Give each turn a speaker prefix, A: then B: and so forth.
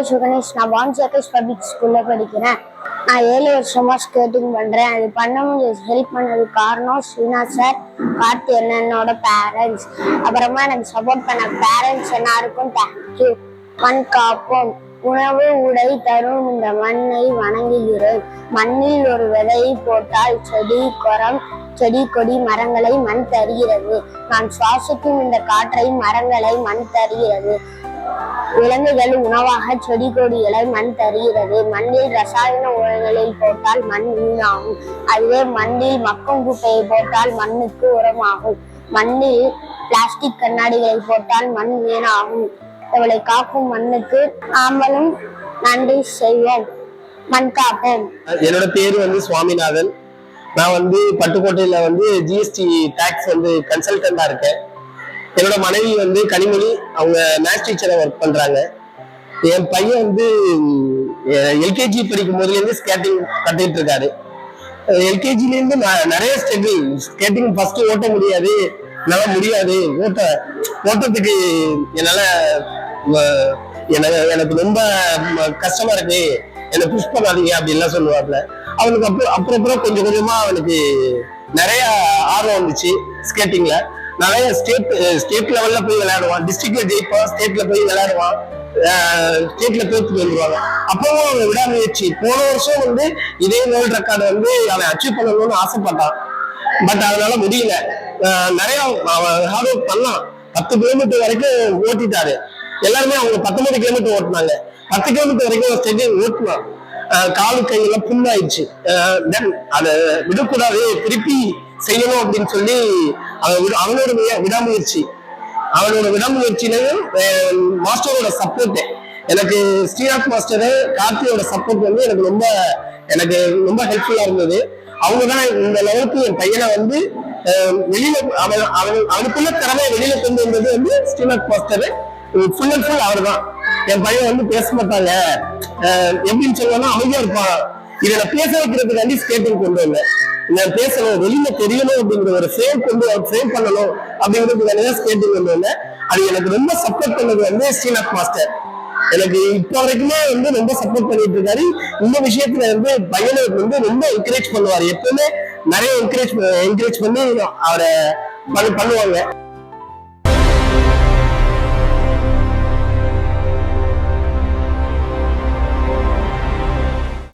A: பேர் சுகணேஷ். நான் பான்சேகேஷ் பப்ளிக் ஸ்கூல்ல படிக்கிறேன். நான் 7 வருஷமா ஸ்கேட்டிங் பண்றேன். அது ஹெல்ப் பண்ணது காரணம் ஸ்ரீநாத் சார், கார்த்தி என்னோட பேரண்ட்ஸ். அப்புறமா எனக்கு சப்போர்ட் பண்ண பேரண்ட்ஸ் எல்லாருக்கும் தேங்க்யூ. மண் காப்போம், உணவு உடை தரும் இந்த மண்ணை வணங்குகிறோம். மண்ணில் ஒரு விதையை போட்டால் செடி கொடி மரங்களை மண் தருகிறது. நான் சுவாசிக்கும் இந்த காற்றை மரங்களை மண் தருகிறது. விலங்குகள் உணவாக செடி கொடிகளை மண் தருகிறது. மண்ணில் ரசாயன உரங்களில் போட்டால் மண் வீணாகும். அதுவே மண்ணில் மக்கும் குப்பையை போட்டால் மண்ணுக்கு உரமாகும். மண்ணில் பிளாஸ்டிக் கண்ணாடிகளை போட்டால் மண் வீணாகும். அவளை காக்கும் மண்ணுக்கு நாமளும் நன்றி செய்வோம். மண் காப்போம்.
B: என்னோட பேரு சுவாமிநாதன். நான் பட்டுக்கோட்டையில ஜிஎஸ்டி டாக்ஸ் கன்சல்டண்டா இருக்கேன். என்னோட மனைவி கனிமொழி, அவங்க மேத்ஸ் டீச்சரா ஒர்க் பண்றாங்க. என் பையன் எல்கேஜி படிக்கும் போதுல இருந்து ஸ்கேட்டிங் கத்துக்கிட்டு இருக்காரு. எல்கேஜில இருந்து நிறைய ஸ்கேட்டிங் ஃபர்ஸ்ட் ஓட்ட முடியாது, என்னால முடியாது, ஓட்டத்துக்கு எனக்கு ரொம்ப கஷ்டமா இருக்கு, என்னை புஷ் பண்ணாதீங்க அப்படின்லாம் சொல்லுவாப்ல. அவனுக்கு அப்புறம் கொஞ்சம் கொஞ்சமா அவனுக்கு நிறைய ஆர்வம் வந்துச்சு ஸ்கேட்டிங்ல. நிறைய ஸ்டேட் லெவல்ல போய் விளையாடுவான், டிஸ்ட்ரிக்ட்ல ஜெயிப்பான், ஸ்டேட்ல போய் விளையாடுவான், ஸ்டேட்ல தோத்துட்டு வந்துருவாங்க. அப்பவும் அவன் விடாமுயற்சி. போன வருஷம் இதே வேர்ல்ட் ரெக்கார்டு அவன் அச்சீவ் பண்ணணும்னு ஆசைப்பட்டான். பட் அதனால முடியல. நிறைய அவன் ஹார்ட் ஒர்க் பண்ணான். 10 கிலோமீட்டர் வரைக்கும் ஓட்டிட்டாரு. எல்லாருமே அவங்க 19 கிலோமீட்டர் ஓட்டினாங்க. 10 கிலோமீட்டர் வரைக்கும் ஸ்டேட்டிங் ஓட்டினான். காலு கையெல்லாம் புண்ணாயிடுச்சு. அதை விடக்கூடாது, திருப்பி செய்யணும் அப்படின்னு சொல்லி அவனோட விடாமுயற்சியிலையும் மாஸ்டரோட சப்போர்ட், எனக்கு ஸ்ரீநாத் மாஸ்டரு, கார்த்தியோட சப்போர்ட் எனக்கு ரொம்ப ஹெல்ப்ஃபுல்லா இருந்தது. அவங்கதான் இந்த லெவலுக்கு என் பையனை வெளியில அவனுக்குள்ள திறமையை வெளியில கொண்டு வந்தது Srinath master. Full and full அவர் தான். என் பையன் பேச மாட்டாங்க, எப்படின்னு சொல்லுவானா அமைதியா இருப்பான். இதை நான் பேச வைக்கிறதுக்காண்டி ஸ்கேட்டிங் கொண்டு வந்தேன். நான் பேசணும், வெளியில தெரியணும் அப்படிங்கிற ஒரு சேவ் பண்ணணும் அப்படிங்கிறதுக்கான ஸ்கேட்டிங் கொண்டு வந்தேன். அது எனக்கு ரொம்ப சப்போர்ட் பண்ணது ஸ்ரீநாத் மாஸ்டர். எனக்கு இப்ப வரைக்குமே ரொம்ப சப்போர்ட் பண்ணிட்டு இருக்காரு. இந்த விஷயத்துல பையனை ரொம்ப என்கரேஜ் பண்ணுவாரு. எப்பவுமே நிறைய என்கரேஜ் பண்ணி அவரை பண்ணுவாங்க.